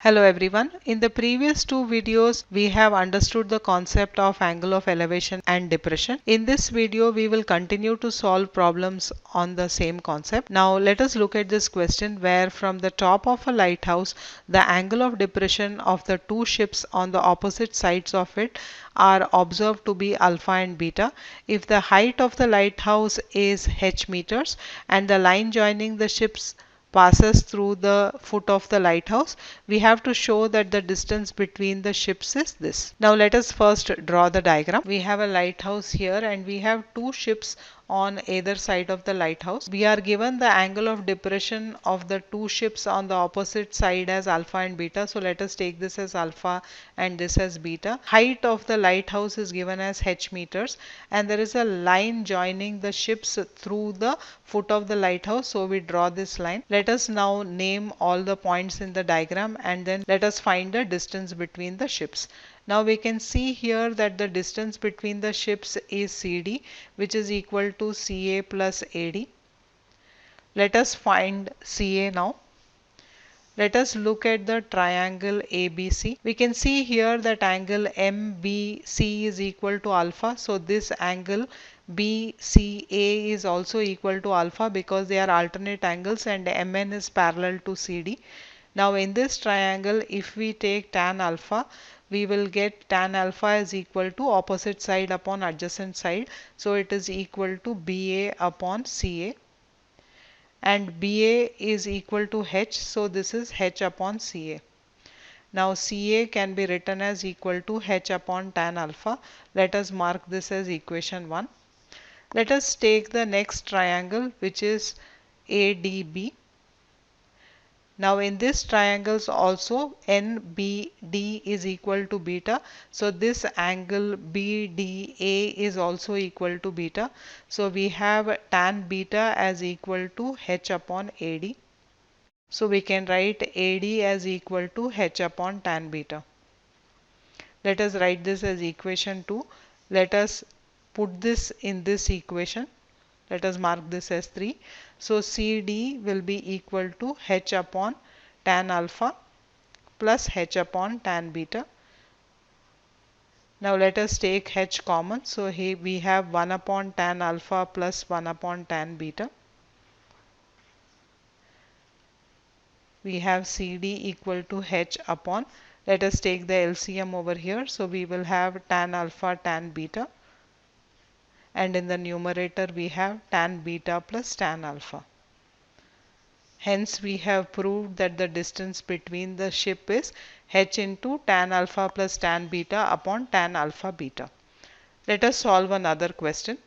Hello everyone. In the previous two videos, we have understood the concept of angle of elevation and depression. In this video, we will continue to solve problems on the same concept. Now let us look at this question where from the top of a lighthouse, the angle of depression of the two ships on the opposite sides of it are observed to be alpha and beta. If the height of the lighthouse is h meters and the line joining the ships passes through the foot of the lighthouse, we have to show that the distance between the ships is this. Now let us first draw the diagram. We have a lighthouse here and we have two ships on either side of the lighthouse. We are given the angle of depression of the two ships on the opposite side as alpha and beta. So let us take this as alpha and this as beta. Height of the lighthouse is given as h meters and there is a line joining the ships through the foot of the lighthouse. So we draw this line. Let us now name all the points in the diagram and then let us find the distance between the ships. Now we can see here that the distance between the ships is CD, which is equal to CA plus AD. Let us find CA now. Let us look at the triangle ABC. We can see here that angle MBC is equal to alpha. So this angle BCA is also equal to alpha because they are alternate angles and MN is parallel to CD. Now in this triangle, if we take tan alpha, we will get tan alpha is equal to opposite side upon adjacent side. So it is equal to BA upon CA. And BA is equal to H, so this is H upon CA. Now CA can be written as equal to H upon tan alpha. Let us mark this as equation 1. Let us take the next triangle, which is ADB. Now in this triangles also NBD is equal to beta. So this angle BDA is also equal to beta. So we have tan beta as equal to H upon AD. So we can write AD as equal to H upon tan beta. Let us write this as equation 2. Let us put this in this equation. Let us mark this as 3. So CD will be equal to H upon tan alpha plus H upon tan beta. Now let us take H common. So here we have 1 upon tan alpha plus 1 upon tan beta. We have CD equal to H upon. Let us take the LCM over here. So we will have tan alpha tan beta. And in the numerator we have tan beta plus tan alpha. Hence we have proved that the distance between the ship is h into tan alpha plus tan beta upon tan alpha beta. Let us solve another question.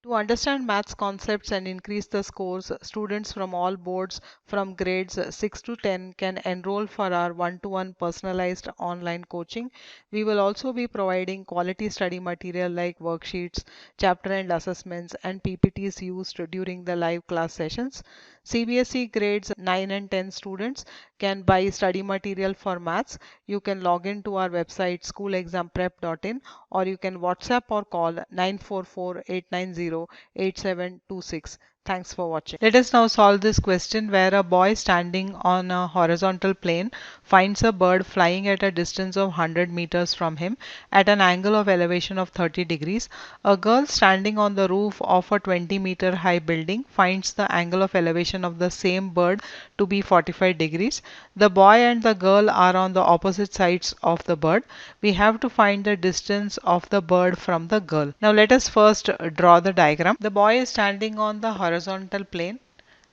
To understand maths concepts and increase the scores, students from all boards from grades 6 to 10 can enroll for our one-to-one personalized online coaching. We will also be providing quality study material like worksheets, chapter and assessments, and PPTs used during the live class sessions. CBSE grades 9 and 10 students can buy study material for maths. You can log in to our website schoolexamprep.in or you can WhatsApp or call 944-890-8726. Thanks for watching. Let us now solve this question where a boy standing on a horizontal plane finds a bird flying at a distance of 100 meters from him at an angle of elevation of 30 degrees. A girl standing on the roof of a 20-meter high building finds the angle of elevation of the same bird to be 45 degrees. The boy and the girl are on the opposite sides of the bird. We have to find the distance of the bird from the girl. Now let us first draw the diagram. The boy is standing on the horizontal plane.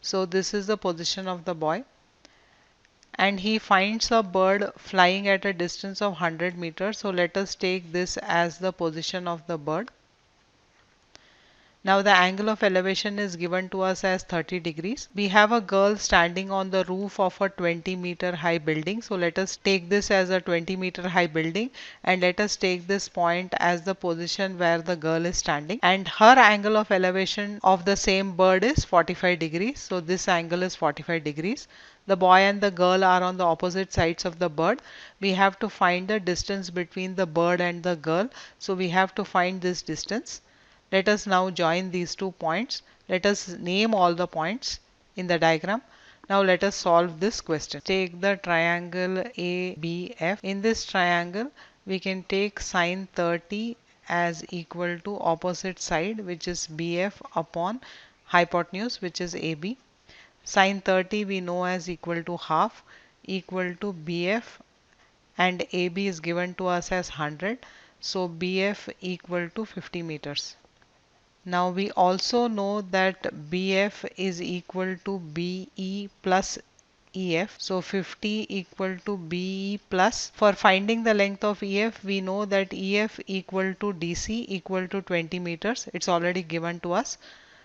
So this is the position of the boy. And he finds a bird flying at a distance of 100 meters. So let us take this as the position of the bird. Now the angle of elevation is given to us as 30 degrees. We have a girl standing on the roof of a 20-meter high building. So let us take this as a 20-meter high building and let us take this point as the position where the girl is standing. And her angle of elevation of the same bird is 45 degrees. So this angle is 45 degrees. The boy and the girl are on the opposite sides of the bird. We have to find the distance between the bird and the girl. So we have to find this distance. Let us now join these 2 points. Let us name all the points in the diagram. Now let us solve this question. Take the triangle ABF. In this triangle, we can take sine 30 as equal to opposite side, which is BF, upon hypotenuse, which is AB. Sine 30 we know as equal to half, equal to BF, and AB is given to us as 100. So BF equal to 50 meters. Now we also know that BF is equal to BE plus EF. So 50 equal to BE plus. For finding the length of EF, we know that EF equal to DC equal to 20 meters. It's already given to us.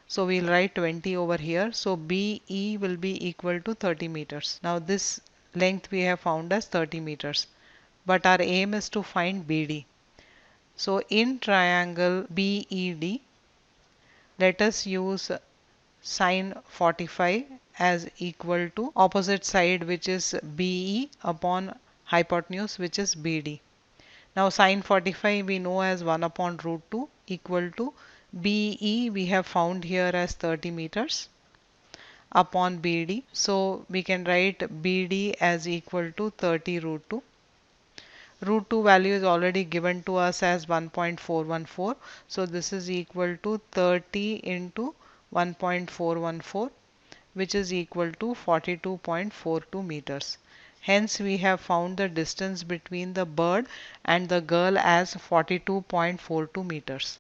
So we'll write 20 over here. So BE will be equal to 30 meters. Now this length we have found as 30 meters. But our aim is to find BD. So in triangle BED, let us use sine 45 as equal to opposite side, which is BE, upon hypotenuse, which is BD. Now sine 45 we know as 1 upon root 2 equal to BE we have found here as 30 meters upon BD. So we can write BD as equal to 30 root 2. Root 2 value is already given to us as 1.414. So this is equal to 30 into 1.414, which is equal to 42.42 meters. Hence we have found the distance between the bird and the girl as 42.42 meters.